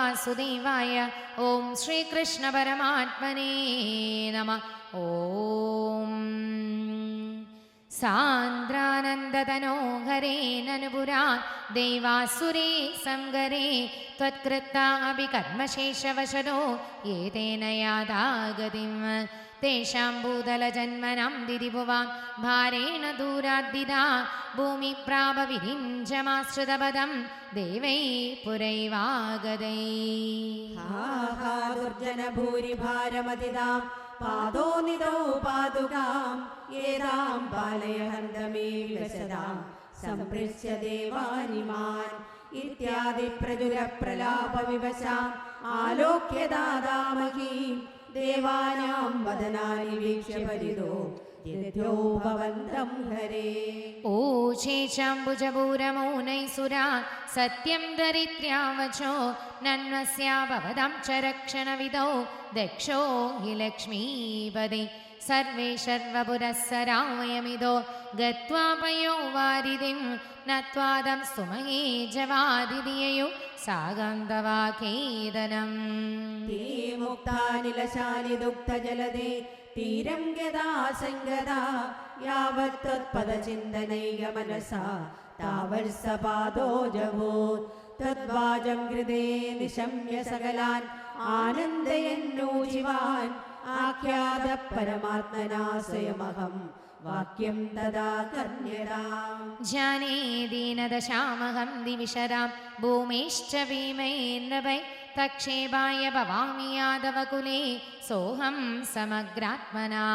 वासुदेवाय ओम श्री कृष्ण परमात्मने नमः। ओम सान्द्रानन्दतनोहरेननुपुरा देवासुरे संगरे त्वत्कृताभिकर्मशेषवशतो ये तेन यादागतिं तेषां भूतलजन्मनां दिदिभुवां भारेण दूराद्दिदा भूमिप्रापविरिञ्जमाश्रितपदं देवै पुरैवागदै। दुर्जनभूरिभारमतिदां पादोनिदौ पादुकां येदां पालयहन्तमेकशदां सम्पृच्य देवानिमान् इत्यादि प्रजुरप्रलापविवशाम् आलोक्य दादामहीं देवानां वदनानि वीक्ष्य परिदो यद्यो भवन्तं हरे। ऊचे चाम्बुजपूरमौनैसुरा सत्यं दरिद्र्यावचो नन्वस्या भवदां च रक्षणविदौ दक्षो हि लक्ष्मीपदे सर्वे सर्वपुरःसरावयमिदो गत्वा पयो वारिधिं नत्वादं सुमहे जवादिदिययो सागन्धवाकेदनं। ते मुक्तानिलशालिदुग्धजलदे तीरं गदा सङ्गदा यावत् त्वत्पदचिन्तनैकमनसा तावत्सपादो जभूत् तद्वाजं हृदे निशम्य सकलान् आनन्दयन्नोजिवान् आख्यातः परमात्मना स्वयमहं वाक्यं तदा कर्ण्यताम्। जाने दीनदशामहं दिविशरां भूमेश्च भीमैर्नभै तक्षेपाय भवामि यादवकुले सोऽहं समग्रात्मना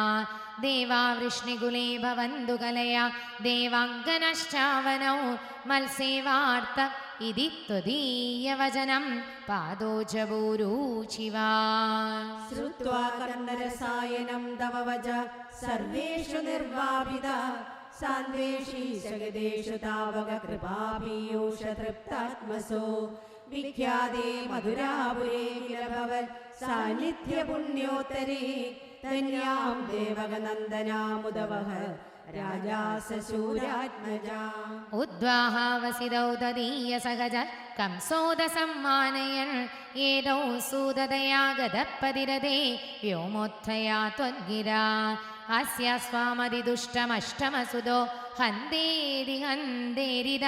देवावृष्णिकुले भवन्तु कलया देवाङ्गनश्चावनौ मत्सेवार्थ इति त्वदीयवचनं पादोजभूरुचिवा। श्रुत्वा कर्णरसायनं तव वच सर्वेषु निर्वापिता सान्द्वेषी जगदेषु तावक कृपापीयूष तृप्तात्मसो विख्याते मधुरापुरे किल भवत् सान्निध्य पुण्योत्तरे धन्यां देवकनन्दनामुदवः राजा सशूरात्मजा। उद्वाहावसिदौ तदीय सहज कंसोदसम्मानयन् येदौ सूददया गदपतिरदे व्योमोत्थया त्वद्गिरा अस्या स्वामदिदुष्टमष्टमसुदो हन्देरि हन्देरिद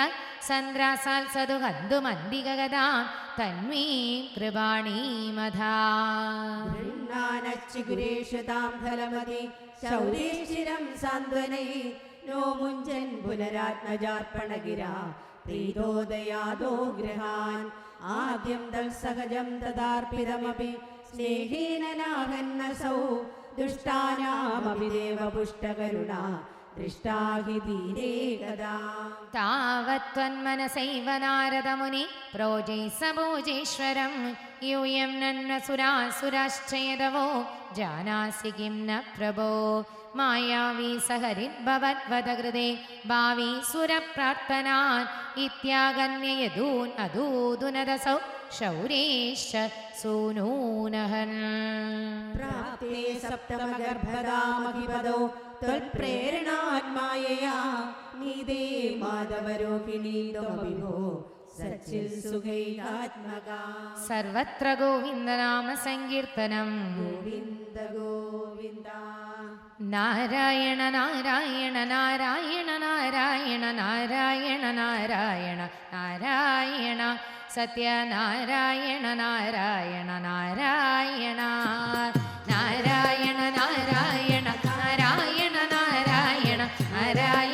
सन्द्रासाल्सदु हन्तुमन्दिगगदां तन्वी कृपाणीमधा। गृह्णानच्चिगुरेषु तां फलमति शौरेशिरं सान्त्वनै नो मुञ्चन् पुनरात्मजार्पणगिरा प्रीतोदयादो गृहान् आद्यं तत्सहजं तदार्पितमपि स्नेहेन नागन्नसौ दुष्टानामपि देवपुष्टकरुणा दृष्टा हि धीरे गदा। तावत्त्वन्मनसैव नारदमुनि प्रोजे सबोजेश्वरं यूयं नन्वसुरासुराश्च यदवो जानासि किं न प्रभो मायावी सहरिद्भवद्वदकृते भावी सुरप्रार्थनान् इत्यागन्य यदून् अदूदुनदसौ शौरेश्च सूनूनहन्। प्राप्ते सप्तमगर्भदामहिपदौ त्वत्प्रेरणान्मायया नीदे माधवरोहिणी त्वमभिभो सच्चित्सुखैकात्मका। सर्वत्र गोविन्दनाम संकीर्तनं गोविन्द गोविन्द। नारायण नारायण नारायण नारायण नारायण नारायण नारायण सत्यनारायण नारायण नारायण नारायण नारायण नारायण नारायण नारायण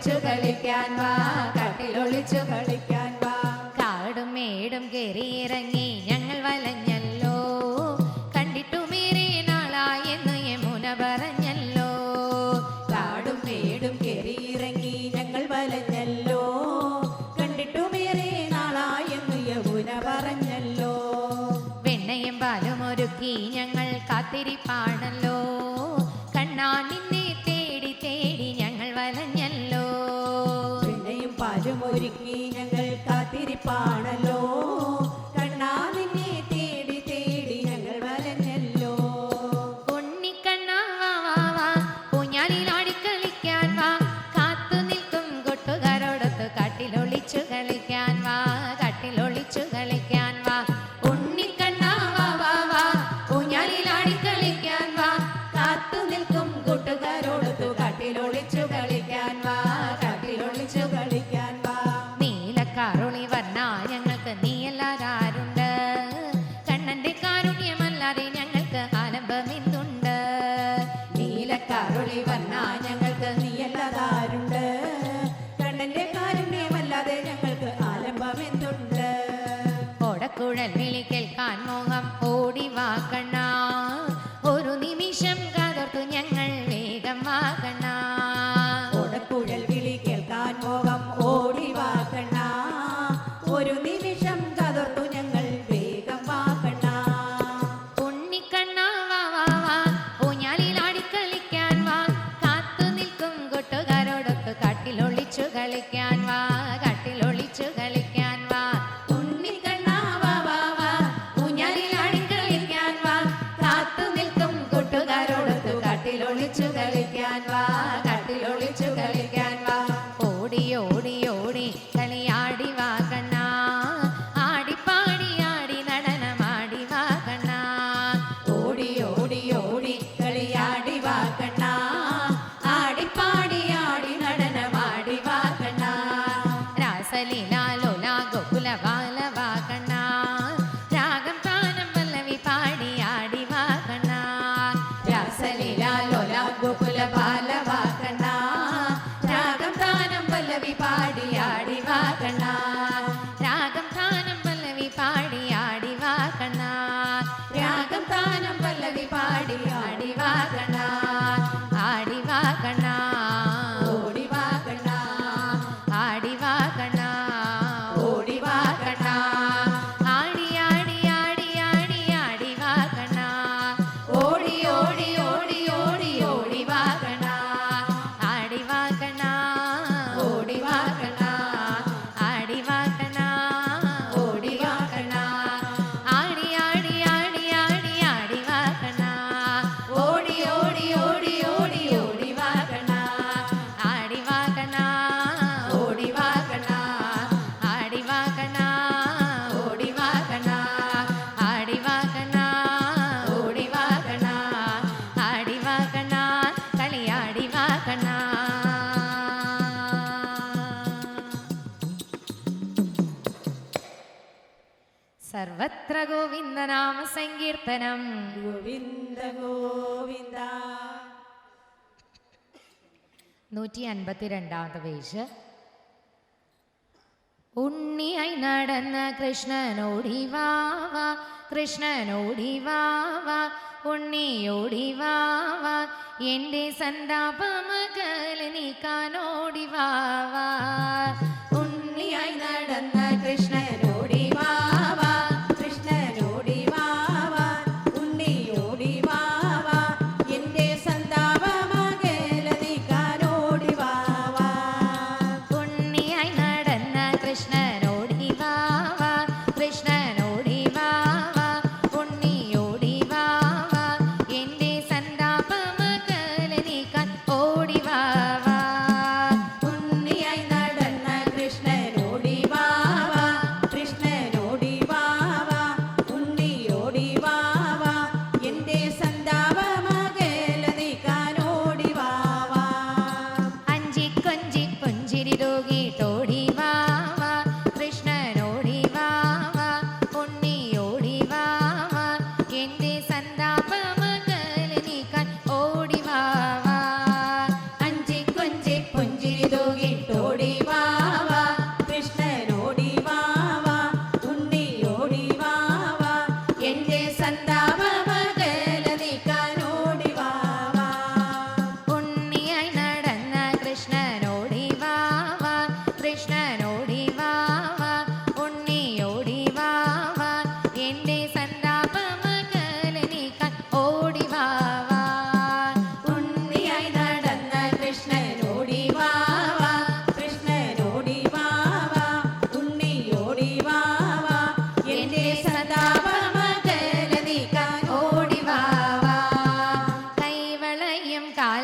കാട്ടിലൊളിച്ചു കളിക്കാൻ വാ, കാട്ടിലൊളിച്ചു കളിക്കാൻ വാ. കാടും മേടും കയറിയിറങ്ങി ഞങ്ങൾ വലഞ്ഞല്ലോ, കണ്ടിട്ടുമേറെ നാളായെന്ന് യമുന പറഞ്ഞല്ലോ. കാടും മേടും കയറിയിറങ്ങി ഞങ്ങൾ വലഞ്ഞല്ലോ, കണ്ടിട്ടുമേറെ നാളായെന്ന് യമുന പറഞ്ഞല്ലോ. വെണ്ണയും പാലും ഒരുക്കി ഞങ്ങൾ കാത്തിരിപ്പാണല്ലോ, കണ്ണാ നിന്നെ തേടി തേടി ഞങ്ങൾ വലഞ്ഞല്ലോ. വെണ്ണയും പാലും ഒരുക്കി ഞങ്ങൾ കാത്തിരിപ്പാണല്ലോ, കണ്ണാ നിന്നെ തേടി തേടി ഞങ്ങൾ വലഞ്ഞല്ലോ. ഉണ്ണിക്കണ്ണാ വാ വാ വാ, ഊഞ്ഞാലിലാടിക്കളിക്കാൻ വാ, കാത്തു നിൽക്കും കൂട്ടുകാരോടൊത്ത് കാട്ടിലൊളിച്ചു കളിക്കാൻ വാ, കാട്ടിലൊളിച്ചു കളിക്കാൻ വാ. ഉണ്ണിക്കണ്ണാ വാ വാ വാ, ഊഞ്ഞാലിലാടിക്കളിക്കാൻ വാ, കാത്തു നിൽക്കും കൂട്ടുകാരോടൊത്തു കാട്ടിലൊളിച്ചു കളിക്കാൻ വാ, കാട്ടിലൊളിച്ചു കളിക്കാൻ വാ. നീലക്കാറുളി വർണ്ണ ഞങ്ങൾക്ക് നീയല്ലാതാരുണ്ട്, കണ്ണന്റെ കാരുണ്യമല്ലാതെ ഞങ്ങൾക്ക് ആലംബമെന്തുണ്ട്. നീലക്കാറുളി വന്ന ഞങ്ങൾക്ക് നീയല്ലാതാരുണ്ട്, കണ്ണന്റെ കാരുണ്യമല്ലാതെ ഞങ്ങൾക്ക് ആലംബമെന്തുണ്ട്. ഓടക്കുഴൽ വിളി കേൾക്കാൻ മോഹം ഓടി വാ കണ്ണാ, ഒരു നിമിഷം കാതോർത്തു ഞങ്ങൾ വേഗം വാ കണ്ണാ. ഓടക്കുഴൽ വിളി കേൾക്കാൻ മോഹം ഓടി വാ കണ്ണാ, ഒരു നിമിഷം കാതോർത്തു ഞങ്ങൾ വേഗം വാ കണ്ണാ. ഉണ്ണിക്കണ്ണാ വാ വാ വാ, ഊഞ്ഞാലിലാടിക്കളിക്കാൻ വാ, കാത്തു നിൽക്കും കൂട്ടുകാരോടൊത്ത് കാട്ടിലൊളിച്ചു കളിക്കാൻ വാ, കാട്ടിലൊളിച്ചു കളിക്കാൻ വാ. ഉണ്ണിക്കണ്ണാ വാ വാ വാ, ഊഞ്ഞാലിലാടിക്കളിക്കാൻ വാ, കാത്തു നിൽക്കും കൂട്ടുകാരോടൊത്തു കാട്ടിലൊളിച്ചു കളിക്കാൻ വാ, കാട്ടിലൊളിച്ചു കളിക്കാൻ വാ. ഓടി ഓടി ഓടി കളിയാടി വാ കണ്ണാ, ആടിപ്പാടി ആടി നടനമാടി വാ കണ്ണാ. ഓടി ഓടി ഓടി കളിയാടി വാ കണ്ണാ, ആടിപ്പാടി ആടി നടനമാടി വാ കണ്ണാ. രാസലീലാലോല ഗോകുല ബാല വാ കണ്ണാ, രാഗം താനം പല്ലവി പാടി ആടി വാ കണ്ണാ. രാസലീലാലോല ഗോകുല ബാല വാ കണ്ണാ, രാഗം താനം പല്ലവി പാടി ആടി വാ കണ്ണാ. രാഗം താനം പല്ലവി പാടി ആടി വാ കണ്ണാ. രാഗം താനം പല്ലവി പാടി ആടി വാ കണ്ണാ. ആടി വാ കണ്ണാ, ഓടി വാ കണ്ണാ, ആടി വാ കണ്ണാ, ഓടി വാ കണ്ണാ. ആടി ആടി ആടി ആടി ആടി വാ കണ്ണാ. ഓടി ഓടി ഓടി ഓടി ഓടി വാ കണ്ണാ, ആടി വാ കണ്ണാ, ഓടി വാ കണ്ണാ, ആടി വാ കണ്ണാ, ഓടി വാ കണ്ണാ. ആടി ആടി ആടി ആടി ആടി വാ കണ്ണാ. ഓടി ഓടി ഓടി ഓടി ഓടി വാ കണ്ണാ, ആടി വാ കണ്ണാ, ഓടി വാ കണ്ണാ, ആടി വാ കണ്ണാ, ഓടി വാ കണ്ണാ, ആടി വാ കണ്ണാ, ഓടി വാ കണ്ണാ. ആടി വാ കണ്ണാ, കളിയാടി വാ കണ്ണാ. സർവത്ര ഗോവിന്ദനാമ സങ്കീർത്തനം. ഗോവിന്ദ ഗോവിന്ദ. 152 പേജ്. ഉണ്ണിയായി നടന്ന കൃഷ്ണനോടി വാവാ, കൃഷ്ണനോടി വാവാ, ഉണ്ണിയോടി വാവാ, എൻ്റെ സന്താപമകല നീക്കാനോടി വാവാ. ഉണ്ണിയായി നടന്ന കൃഷ്ണനോടി വാവാ, കൃഷ്ണനോടി വാവാ, ഉണ്ണിയോടി വാവാ, എന്റെ സന്താപമകല നീക്കാനോടി വാവാ. ഉണ്ണിയായി നടന്ന കൃഷ്ണനോടി വാവാ, കൃഷ്ണനോടി വാവാ, ഉണ്ണിയോടി വാവാ, എൻ്റെ സന്താപമകല നീക്കാൻ ഓടി വാവാ. ഉണ്ണിയായി നടന്ന കൃഷ്ണനോടി വാവാ,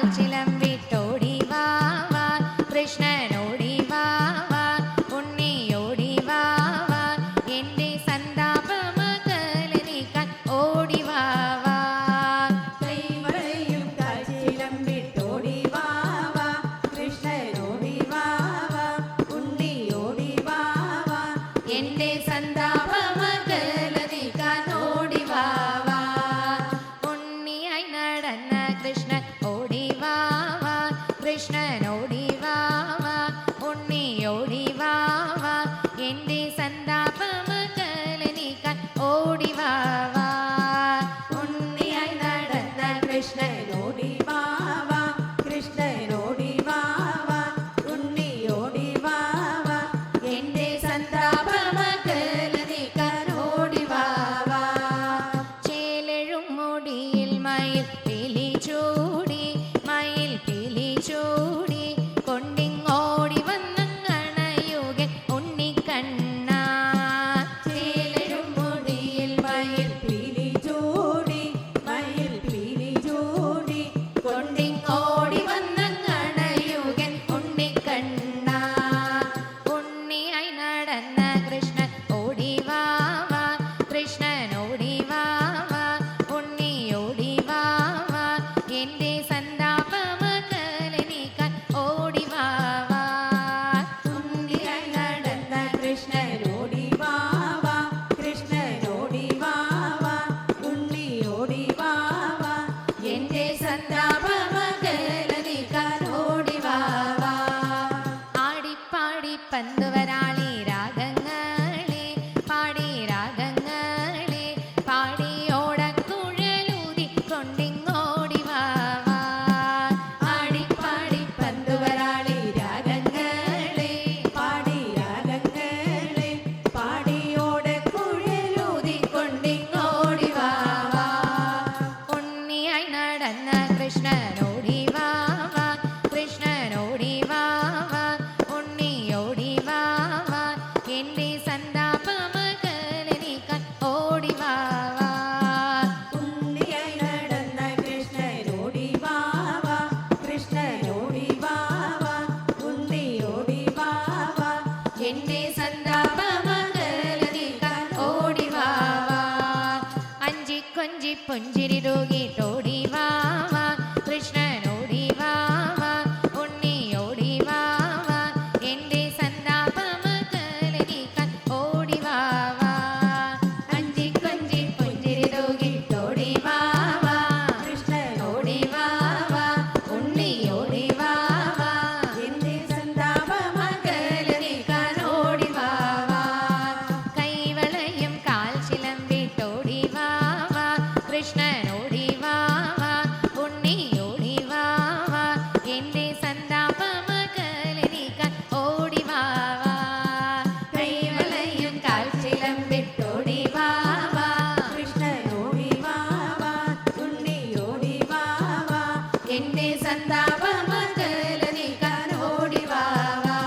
കാൽച്ചിലം വിട്ടോടി വാ വാ കൃഷ്ണനോടി വാ വാ ഉണ്ണിയോടി വാ വാ എൻ്റെ സന്താപമകല നീക്കാൻ ഓടി വാ വാ കൈവളയും കാൽച്ചിലം വിട്ടോടി വാ വാ കൃഷ്ണനോടി വാ വാ ഉണ്ണിയോടി വാ വാ എൻ്റെ സന്താപമകല നീക്കാൻ ഓടി വാ വാ ഉണ്ണിയായി നടന്ന കൃഷ്ണൻ ഓടി വാ വാ കൃഷ്ണനോടി വാ വാ ഉണ്ണിയോടി വാ വാ എൻ്റെ സന്താപമകല നീക്കാൻ ഓടി വാ വാ ഉണ്ണിയായി നടന്ന കൃഷ്ണനോടി വാ വാ കൃഷ്ണനോടി വാ വാ ഉണ്ണിയോടി വാ വാ എൻ്റെ സന്താപമകല നീക്കാൻ ഓടി വാ വാ ചേലഴും മുടിയിൽ മയിൽ പീലി ചൂടി മയിൽ പീലി ചൂടി കൊണ്ടിങ്ങോടി വന്നങ്ങണയുകൻ ഉണ്ണിക്കണ്ണ ചേലഴും മുടിയിൽ മയിൽ പീലി ചൂടി മയിൽ പീലി ചൂടി കൊണ്ടിങ്ങോടി വന്നങ്ങണയുകൻ ഉണ്ണിക്കണ്ണ ഉണ്ണിയായി നടന്ന കൃഷ്ണൻ ഓടി വാ വാ കൃഷ്ണനോടി വാ വാ ഉണ്ണിയോടി വാ വാ എൻ്റെ സന്താപമകല നീക്കാൻ ഓടി വാ വാ ഉണ്ണിയായി നടന്ന കൃഷ്ണനോടി വാ വാ കൃഷ്ണനോടി വാ വാ ഉണ്ണിയോടി വാ വാ എൻ്റെ സന്താപമകല നീക്കാൻ ഓടി വാ വാ ആടിപ്പാടി പന്തുവരാളി രാഗങ്ങളെ പാടി രാഗങ്ങളെ പാടിയോടക്കുഴലൂതി കൊണ്ടിങ്ങോടി വാ വാ ആടിപ്പാടി പന്തുവരാളി രാഗങ്ങളെ പാടി രാഗങ്ങളെ പാടിയോടെ കുഴലൂതി കൊണ്ടിങ്ങോടി വാ വാ ഉണ്ണിയായി നടന്ന കൃഷ്ണനോടി വാ വാ കൃഷ്ണനോടി വാ വാ ഉണ്ണിയോടി വാ വാ എൻ്റെ സന്താപമകല നീക്കാൻ ഓടി വാ വാ ഉണ്ണിയായി നടന്ന കൃഷ്ണനോടി വാ വാ കൃഷ്ണനോടി വാ വാ ഉണ്ണിയോടി വാ വാ എൻ്റെ സന്താപമകല നീക്കാൻ ഓടി വാ വാ അഞ്ചി കൊഞ്ചി പുഞ്ചിരി തൂകിട്ടോടി വാ വാ കൃഷ്ണനോടി വാ വാ ഉണ്ണിയോടി വാ വാ എൻ്റെ സന്താപമകല നീക്കാൻ ഓടി വാ വാ അഞ്ചി കൊഞ്ചി പുഞ്ചിരി തൂകിട്ടോടി വാ വാ കൃഷ്ണനോടി ഓടി വാ വാ ഉണ്ണിയോടി വാ വാ എന്റെ സന്താപമകല മകല നീക്കാൻ ഓടി വാ വാ കൈവളയും കാൽച്ചിലം വിട്ടോടി വാ വാ കൃഷ്ണനോടി വാ വാ ഉണ്ണിയോടി വാ വാ എൻ്റെ സന്താപമകല നീക്കാൻ ഓടി വാ വാ കൈവളയും കാൽച്ചിലം വിട്ടോടി വാ വാ കൃഷ്ണനോടി വാ വാ ഉണ്ണിയോടി വാ വാ എൻ്റെ സന്താപമകല നീക്കാൻ ഓടി വാ വാ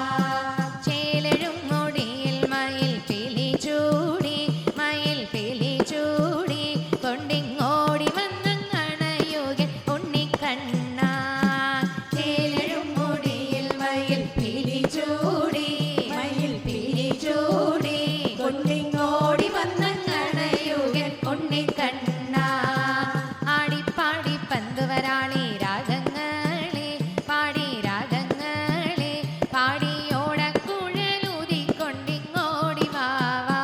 ചേലഴും മുടിയിൽ മയിൽ പീലി ചൂടി മയിൽ പീലി ചൂടി കൊണ്ടിങ്ങോടി വന്നങ്ങണയുകൻ ഉണ്ണിക്കണ്ണ ചേലഴും മുടിയിൽ മയിൽ പീലി ചൂടി മയിൽ പീലി ചൂടി കൊണ്ടിങ്ങോടി വന്നങ്ങണയുകൻ ഉണ്ണിക്കണ്ണ ആടിപ്പാടി പന്തുവരാളി രാഗങ്ങളെ പാടി രാഗങ്ങളെ പാടിയോടക്കുഴലൂതി കൊണ്ടിങ്ങോടി വാ വാ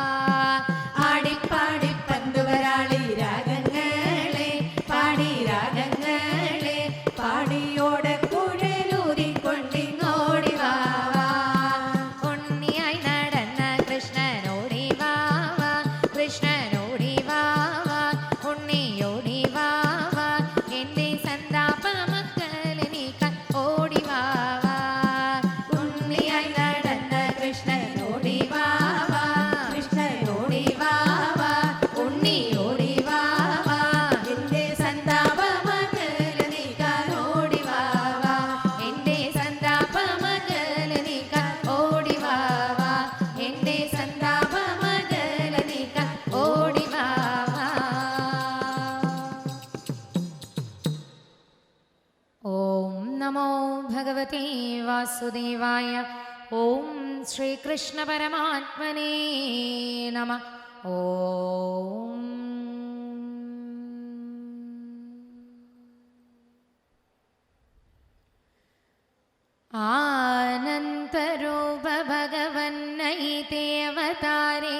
ആടിപ്പാടി പന്തുവരാളി രാഗങ്ങളെ പാടി രാഗങ്ങളെ പാടിയോടെ കുഴലൂതി കൊണ്ടിങ്ങോടി വാ വാ ഉണ്ണിയായി നടന്ന കൃഷ്ണനോടി വാ വാ കൃഷ്ണനോടി വാ വാ ഉണ്ണിയോടി വാ വാ എൻ്റെ സന്താപമകല നീക്കാൻ ഓടി വാ വാ ഉണ്ണിയായി നടന്ന കൃഷ്ണനോടി വാ വാ കൃഷ്ണനോടി വാ വാ ഉണ്ണിയോടി വാ വാ എന്റെ സന്താപമകല നീക്കാൻ ഓടി വാ നമോ ഭഗവതേ വാസുദേവായ. ഓം ശ്രീകൃഷ്ണ പരമാത്മനേ നമഃ. ഓം ആനന്തരൂപ ഭഗവന്നയിതേ അവതാരേ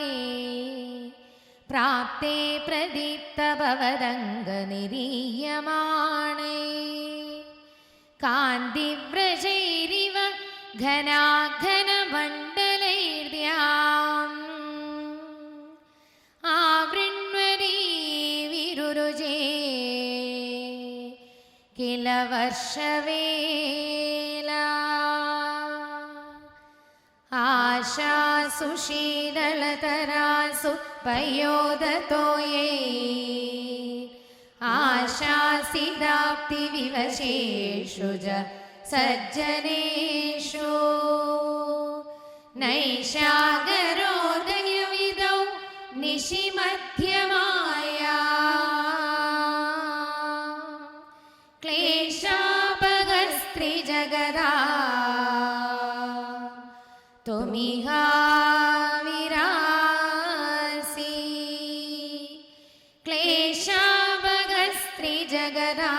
പ്രാപ്തേ പ്രദീപ്തഭവദംഗ നിരീയമാണേ കാന്തിവ്രജൈരിവ ഘനാഘനമണ്ഡലൈർദ്യാം ആവൃണ്വരീ വിരുരുജേ കില വർഷവേല ആശാസു ശീതളതരാസു പയോദതോയേ ആശാസിദാപ്തി വിവശേഷു ജ സജ്ജനേഷു നൈഷാഗരോദയവിദൗ നിശിമധ്യമായ ക്ലേശാപഗസ്ത്രിജഗദാ ത്വമിഹാവിരാസി ക്ലേശാപഗസ്ത്രിജഗദാ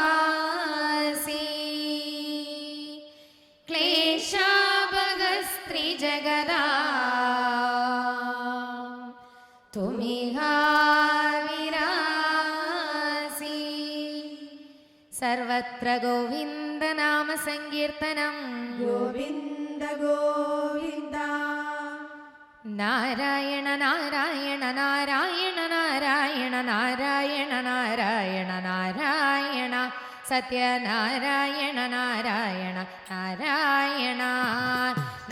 ത്വമിഹാവിരാസി ക്ലേശാപഗസ്ത്രിജഗദാ ത്വമിഹാവിരാസി. സർവത്ര ഗോവിന്ദനാമ സങ്കീർത്തനം. ഗോവിന്ദ ഗോവിന്ദ നാരായണ നാരായണ നാരായണ നാരായണ നാരായണ നാരായണ നാരായണ സത്യനാരായണ നാരായണ നാരായണ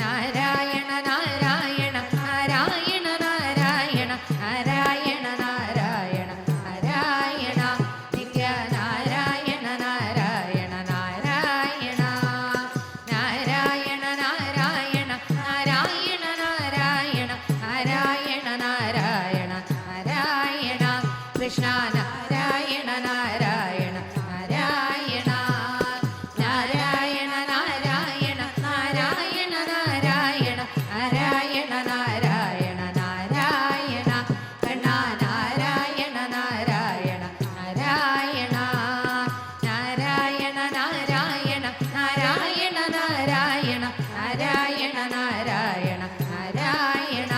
നാരായണ നാരായണ നാരായണ നാരായണ നാരായണ നാരായണ നാരായണ നിത്യനാരായണ നാരായണ നാരായണ നാരായണ നാരായണ നാരായണ നാരായണ നാരായണ നാരായണ നാരായണ കൃഷ്ണ നാരായണ നാരായണ നാരായണ നാരായണ നാരായണ നാരായണ നാരായണ നാരായണ നാരായണ നാരായണ കണ്ണ നാരായണ നാരായണ നാരായണ നാരായണ നാരായണ നാരായണ നാരായണ നാരായണ നാരായണ നാരായണ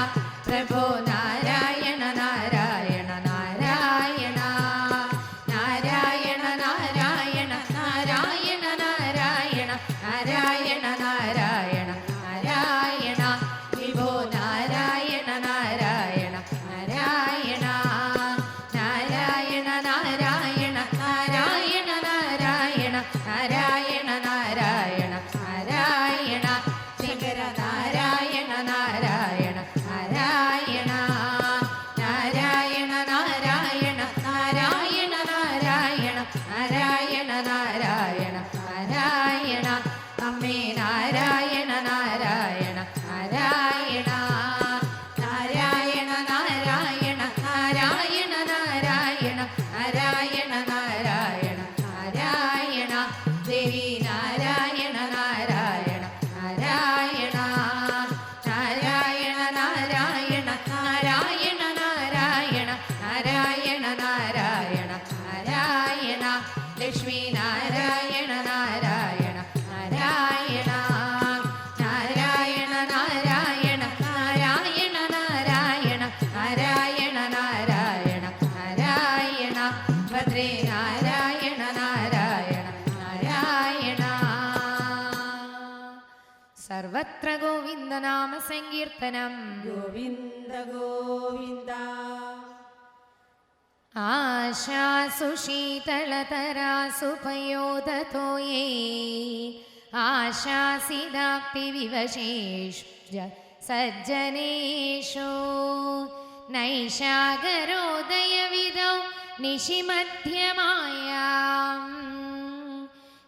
പ്രഭോ നാരായണ നാരായണ നാരായണ നാരായണ നാരായണ നാരായണ നാരായണ നാരായണ നാരായണ നാരായണ വിഭോ നാരായണ നാരായണ നാരായണ നാരായണ നാരായണ നാരായണ നാരായണ നാരായണ നാരായണ നാരായണ ശങ്കര നാരായണ നാരായണ നാരായണ നാരായണ നാരായണ നാരായണ നാരായണ നാരായണ നാരായണ നാരായണ അമ്മേ നാരായണ നാരായണ നാരായണ നാരായണ നാരായണ നാരായണ നാരായണ നാരായണ നാരായണ നാരായണ ദേവി നാരായണ നാരായണ നാരായണ നാരായണ നാരായണ നാരായണ നാരായണ നാരായണ നാരായണ നാരായണ ലക്ഷ്മി നാരായണ നാരായണ നാരായണ നാരായണ നാരായണ നാരായണ നാരായണ നാരായണ നാരായണ നാരായണ ഭദ്രേ നാരായണ നാരായണ നാരായണ. സർവത്ര ഗോവിന്ദനാമ സങ്കീർത്തനം. ഗോവിന്ദ ഗോവിന്ദ ആശാസു ശീതളതരാസു പയോദതോയേ ആശാസിദാപ്തി വിവശേഷു സജ്ജനേഷു നൈഷാഗരോദയവിദൗ നിശിമധ്യമായാം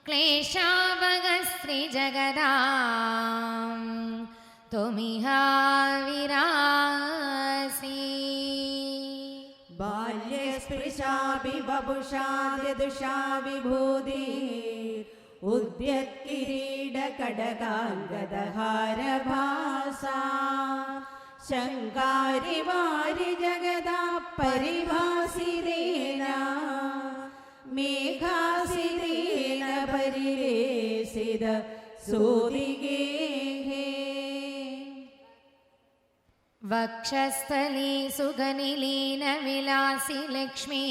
ക്ലേശാവഗസ്ത്രിജഗദാം ത്വമിഹാവിരാസി. ബാല്യേ സ്പൃശാപി വപുഷാദ്യദുഷാ വിഭൂതി ഉദ്യത്കിരീടകടകാംഗദഹാരഭാസാ ശങ്കാരി വാരി ജഗദാ പരിഭാസിരേന മേഘാസിരേന പരിരേസിത സൂതിഗേഹേ വക്ഷസ്ഥലീ സുഖനിലീന വിലാസി ലക്ഷ്മീ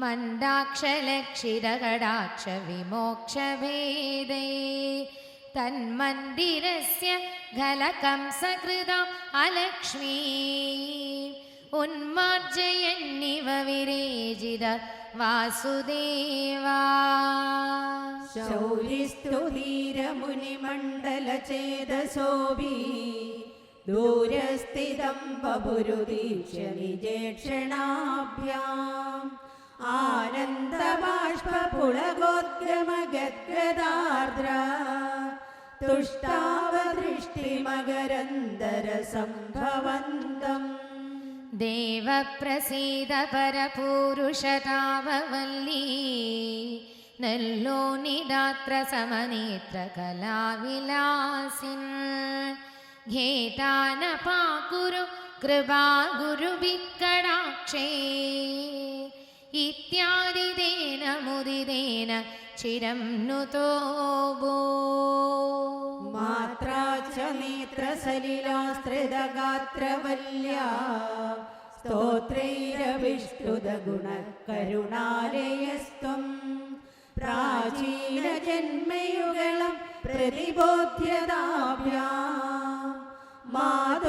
മണ്ഡാക്ഷലക്ഷിരകടാക്ഷ വിമോക്ഷഭേദേ തന്മന്ദിരസ്യ ഘലകംസകൃതാം അലക്ഷ്മീ ഉന്മാർജയന്നിവ വിരേജിത വാസുദേവാ ശൗരിസ്തുധീരമുനിമണ്ഡലചേതസോഭി ദൂരസ്ഥിതം ബഭുരുദീക്ഷ്യ നിജേക്ഷണാഭ്യാം ആനന്ദബാഷ്പുളഗോദ്ഗമഗദ്ഗദാർദ്ര തുഷ്ടാവദൃഷ്ടിമകരന്തരസംഭവന്തം ദേവപ്രസീദ പരപൂരുഷതാവവല്ലീ നല്ലോ നിരാത്ര സമനേത്ര കലാവിലാസിൻ ഘേടാനപാകുരു കൃപാഗുരുഭിക്കടാക്ഷേ ഇത്യാദിദേന മുദിദേന ചിരം നുതോബോ മാത്രാ ച നേത്രസലിലാസ്ത്രിതഗാത്രവല്യാ സ്തോത്രൈരവിഷ്ടുതഗുണകരുണാലയസ്ത്വം പ്രാചീനജന്മയുഗളം പ്രതിബോധ്യതാഭ്യാം മാധുർഗിരാധിത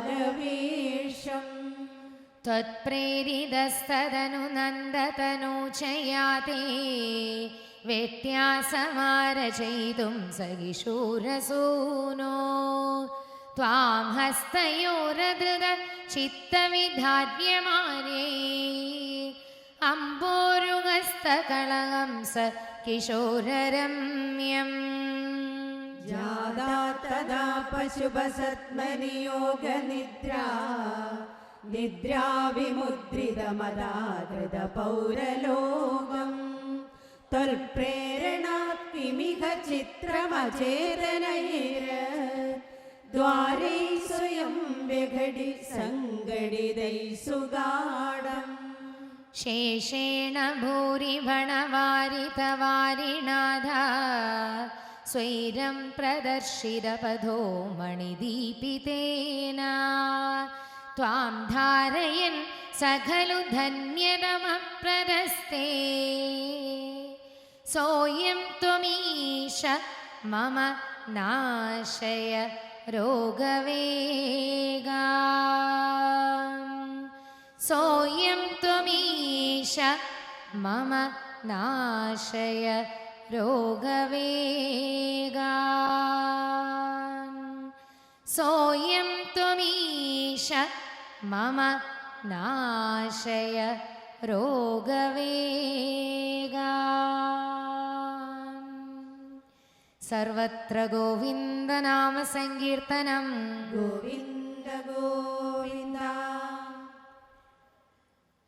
മാനുഷബാലവേഷം ത്വത്പ്രേരിതസ്തദനു നന്ദതനൂചയാതേ വെട്ട്യാസമാരചയിതും സകിശൂരസൂനോ ത്വാം ഹസ്തയോരധൃത ചിത്തവിധാര്യമാനേ അംബോരുഹസ്തകളഹംസ കിശോരരമ്യം ജാതാ തദാ പശുപസത്മനിയോഗനിദ്രാ നിദ്രാവിമുദ്രിതമദാധൃത പൗരലോകം ത്വൽപ്രേരണാത് കിമിഹ ചിത്രമചേതനൈര ദ്വാരൈ സ്വയം വ്യഘടി സംഘടിതൈ സുഗാഢം ശേഷേണ ഭൂരിഭണവാരിതവാരിണാഥ സ്വൈരം പ്രദർശിതപഥോ മണിദീപിതേന ത്വാം ധാരയൻ സഖലു ധന്യതമപ്രദസ്തേ സോയം ത്വമീശ മമ നാശയ രോഗവേഗാ സോയം ത്വമീശ മമ നാശയ രോഗവേഗാ സോയം ത്വമീശ മമ നാശയ രോഗവേഗാ സർവത്ര ഗോവിന്ദനാമ സങ്കീർത്തനം ഗോവിന്ദ ഗോവിന്ദ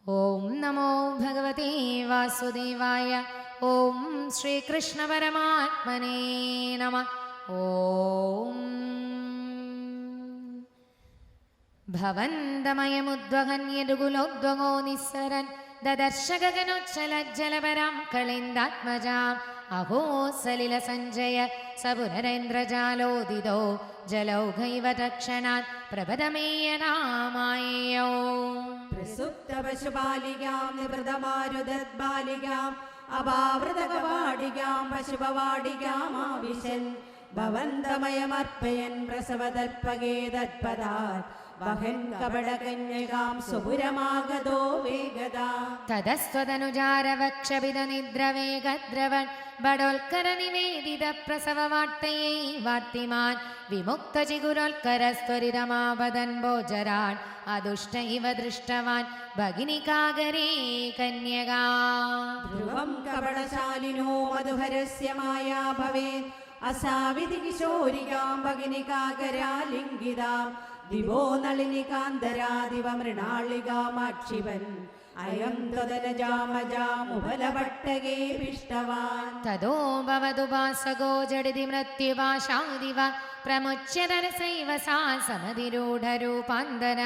ഓം നമോ ഭഗവതേ വാസുദേവായ ഓം ശ്രീകൃഷ്ണ പരമാത്മനേ നമഃ ഓം ഭവന്തമയമുദ്വഹന്യരുകുലോദ്വഗോ നിസ്സരൻ ദദർശഗഗനോജ്ജലജ്ജലപരാം കളേന്ദാത്മജാം അഹോ സലില സഞ്ജയ സപുനരേന്ദ്രജാലോദിതോ ജലൗഘൈവ തക്ഷണാത് പ്രഭതമേയനാമായയോ പ്രസുപ്ത പശുപാലികാം നിവൃതമാരുദദ്ബാലികാം അപാവൃതകവാടികാം പശുപവാടികാം ആവിശൻ ഭവന്തമയമർപ്പയൻ പ്രസവതൽപകേ തത്പദാത് വഹൻ കപടകന്യകാം സുപുരമാഗതോ വേഗദാ തതസ്ത്വതനുജാരവക്ഷപിതനിദ്രവേഗദ്രവൻ ബഡോൽക്കര നിവേദിത പ്രസവവാർത്തയൈ വാർത്തിമാൻ വിമുക്തചിഗുരോൽക്കരസ്ത്വരിതമാപതൻ ഭോജരാൻ അദുഷ്ട ഇവ ദൃഷ്ടവാൻ ഭഗിനികാഗരേ കന്യകാ ധ്രുവം കപടശാലിനോ മധുഹരസ്യ മായാ ഭവേത് അസാവിധി കിശോരികാം ഭഗിനികാകരാലിംഗിതാം ദിവോ നളിനികാന്തരാദിവ മൃണാളികാമാക്ഷിവൻ അയം ത്വദനജാമജാമുഫലപട്ടകേഭിഷ്ടവാൻ തതോ ഭവതുപാസകോ ജഡിതി മൃത്യുപാശാദിവ പ്രമുച്യതരസൈവ സാ സമതിരൂഢരൂപാന്തര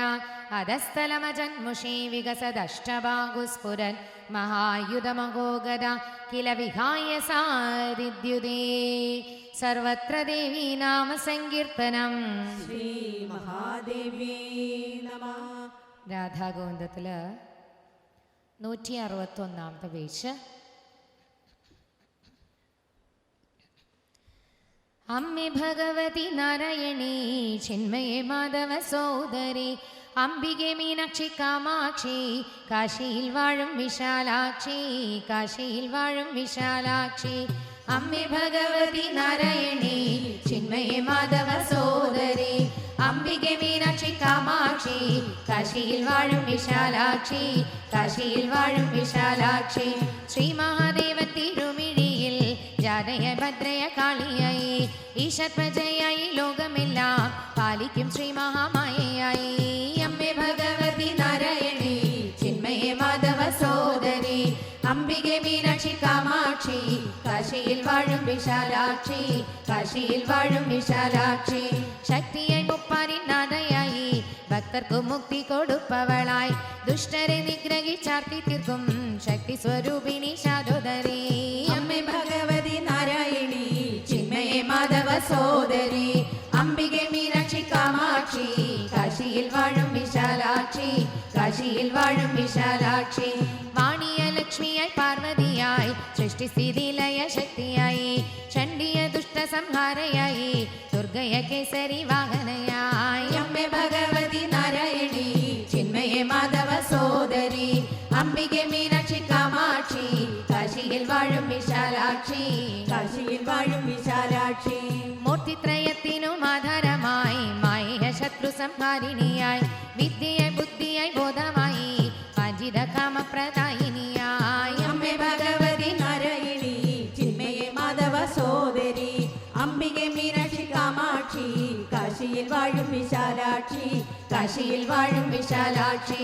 അധസ്ഥലമജന്മുഷീ വികസദഷ്ടബാഹുസ്ഫുരൻ മഹായുധമഹോഗദ കില വിഹായ സാരിദ്യുതേ സർവത്ര ദേവീ നാമ സങ്കീർത്തനം. ശ്രീ മഹാദേവ്യേ നമഃ. രാധാഗോവിന്ദത്തില് 161 പേജ്. അമ്മേ ഭഗവതി നാരായണീ ചിന്മയേ മാധവ സോദരി അംബികെ മീനാക്ഷി കാമാക്ഷി കാശിയിൽ വാഴും വിശാലാക്ഷി കാശിയിൽ വാഴും വിശാലാക്ഷി അമ്മേ ഭഗവതി നാരായണീ ചിന്മയേ മാധവ സോദരി അംബികെ മീനാക്ഷി കാമാക്ഷി കാശിയിൽ വാഴും വിശാലാക്ഷി കാശിയിൽ വാഴും വിശാലാക്ഷി ശ്രീ മഹാദേവൻ തിരുമിഴിയിൽ ജാതയ ഭദ്രയ കാളിയായി ഈശ്വരജയായി ലോകമെല്ലാം പാലിക്കും ശ്രീ മഹാമായയായി അമ്മേ ഭഗവതി നാരായണി ചിന്മയേ മാധവ സോദരി അംബികെ മീനാക്ഷി കാമാക്ഷി കാശിയിൽ വാഴും വിശാലാക്ഷി കാശിയിൽ വാഴും വിശാലാക്ഷി ശക്തിയായി മുപ്പാരിനാഥയായി ഭക്തർക്കു മുക്തി കൊടുപ്പവളായി ദുഷ്ടരെ നിഗ്രഹിച്ചാർത്തി തീർക്കും ശക്തി സ്വരൂപിണി ശാദോദരി അമ്മേ ഭഗവതി നാരായണി ചിന്മയേ മാധവ സോദരി അംബികെ മീനാക്ഷി കാമാക്ഷി കാശിയിൽ വാഴും വിശാലാക്ഷി കാശിയിൽ വാഴും വിശാലാക്ഷി വാണിയ ലക്ഷ്മിയായി പാർവതിയായി സൃഷ്ടിസ്ഥിതി ലയ ശക്തിയായി ചണ്ഡിയ ദുഷ്ട സംഹാരയായി ദുർഗയ കേസരി വാഹനയായി അമ്മേ ഭഗവതി നാരായണി ചിന്മയേ മാധവ സോദരി അംബികെ മീനാക്ഷി കാമാക്ഷി കാശിയിൽ വാഴും വിശാലാക്ഷി കാശിയിൽ വാഴും വിശാലാക്ഷി മൂർത്തിത്രയത്തിനും ആധാരമായി മായ ശത്രു സംഹാരിണിയായി വിദ്യയായി ബുദ്ധിയായി ബോധമായി വാഞ്ചിത കാമപ്രദായിനിയായി അമ്മേ ഭഗവതി നാരായണി ചിന്മയേ മാധവ സോദരി അംബികെ മീനാക്ഷി കാമാക്ഷി കാശിയിൽ വാഴും വിശാലാക്ഷി കാശിയിൽ വാഴും വിശാലാക്ഷി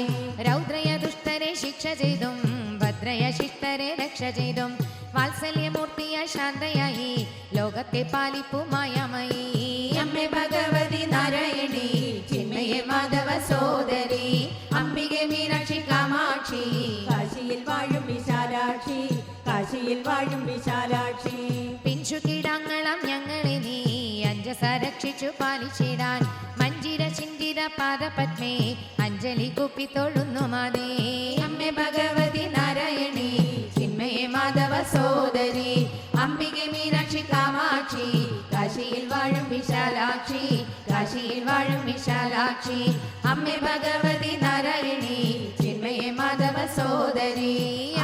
രൗദ്രയ ദുഷ്ടരെ ശിക്ഷ ചെയ്തും ഭദ്രയ ശിഷ്ടരെ രക്ഷ ചെയ്തും വാത്സല്യമൂർത്തിയ ശാന്തയായി ലോകത്തെ പാലിപ്പുമായമയി അമ്മേ ഭഗവതി നാരായണി ചിന്മയേ മാധവ സോദരി അംബികെ മീനാക്ഷി കാമാക്ഷി കാശിയിൽ വാഴും വിശാലാക്ഷി കാശിയിൽ വാഴും വിശാലാക്ഷി പിഞ്ചു കിടാങ്ങളം ഞങ്ങളെ നീ അഞ്ജസ രക്ഷിച്ചു പാലിച്ചിടാൻ മഞ്ജിര ചിന്തിര പാദപത്മേ അഞ്ജലി കുപ്പി തൊഴുന്നു മാതേ അമ്മേ ഭഗവതി നാരായണി ചിന്മയേ മാധവ സോദരി അംബികെ മീനാക്ഷി കാമാക്ഷി കാശിയിൽ വാഴും വിശാലാക്ഷി കാശിയിൽ വാഴും വിശാലാക്ഷി അമ്മേ ഭഗവതി നാരായണി ചിന്മയേ മാധവ സോദരി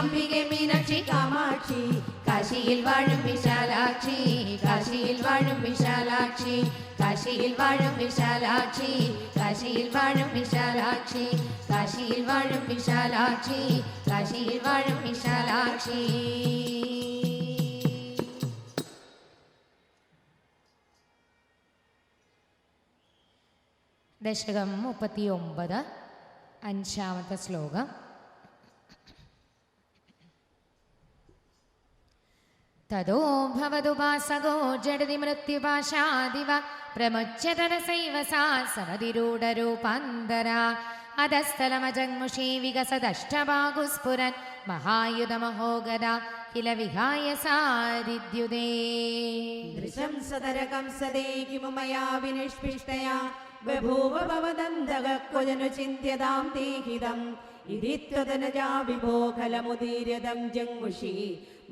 അംബികെ മീനാക്ഷി കാമാക്ഷി കാശിയിൽ വാഴും വിശാലാക്ഷി കാശിയിൽ വാഴും വിശാലാക്ഷി കാശിയിൽ വാഴും വിശാലാക്ഷി കാശിയിൽ വാഴും വിശാലാക്ഷി കാശിയിൽ വാഴും വിശാലാക്ഷി കാശിയിൽ വാഴും വിശാലാക്ഷി. ദശകം 39 5-ാമത്തെ ശ്ലോകം. തതോ ഭവതുപാസകോ ജഡതി മൃത്യുപാശാദിവ പ്രമുച്യതരസൈവ സാ സമതിരൂഢരൂപാന്തര അധസ്ഥലമജന്മുഷീ വികസദഷ്ടബാഹുസ്ഫുരൻ മഹായുധമഹോഗദ കില വിഹായ സാരിദ്യുതേ ദൃശംസതരകംസദേ കിമു മയാ വിനിഷ്പിഷ്ടയാ ബഭൂവ ഭവദന്തക ക്വജനു ചിന്ത്യതാം തേഹിതം ഇതി ത്വദനജാ വിഭോ ഖലമുദീര്യതം ജംഗുഷി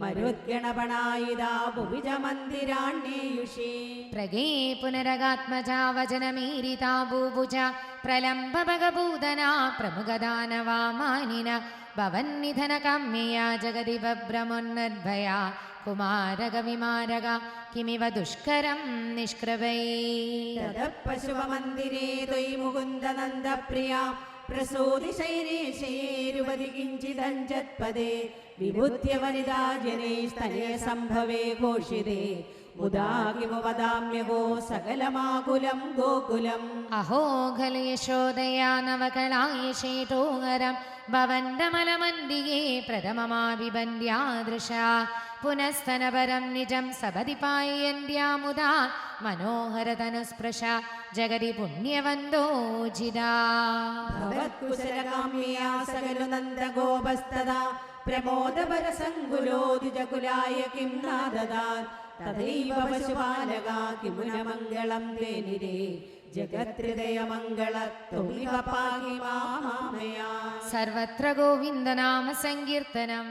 മരുദ്ഗണപണായിദാ ഭുവിജ മന്ദിരാണ്യേയുഷി പ്രഗേ പുനരഗാത്മജാവചനമീരിതാ ഭൂഭുജ പ്രലംബഭഗഭൂതനാ പ്രമുഖദാനവാമാനിന ഭവന്നിധന കാമ്യയാ ജഗതി ബഭ്രമുന്നദ്ഭയാ കുമാരകവിമാരക കിമിവ ദുഷ്കരം നിഷ്കൃവൈ പശുവമന്ദിരേ ത്വയി മുകുന്ദനന്ദപ്രിയ പ്രസൂതി ശൈരേശയേരുവതി കിഞ്ചിദഞ്ജത്പദേ വിബുദ്ധ്യ വനിതാ ജനേ സ്തനേ സംഭവേ ഘോഷിതേ മുദാകിമു വദാമ്യഹോ സകലമാകുലം ഗോകുലം. അഹോ ഖലു യശോദയാ നവകളായ ശേതോഹരം ഭവന്തമലമന്ദികേ പ്രഥമമാവിബന്ധ്യാദൃശ പുനസ്തനപരം നിജം സപതി പായന്ത്യാമുദാ മനോഹരതനുസ്പൃശ ജഗതി പുണ്യവന്തോജിതാ. ഭവത്കുശലകാമ്യാ സകലു നന്ദഗോപസ്തദാ പ്രമോദപരസങ്കുലോദിജകുലായ കിം നാദദാത് തഥൈവ പശുപാലകാ കിമുന മംഗളം തേനിരേ ജഗത്ഹൃദയമംഗളത്വമിവ പാഹി മാമയാ. സർവത്ര ഗോവിന്ദനാമ സങ്കീർത്തനം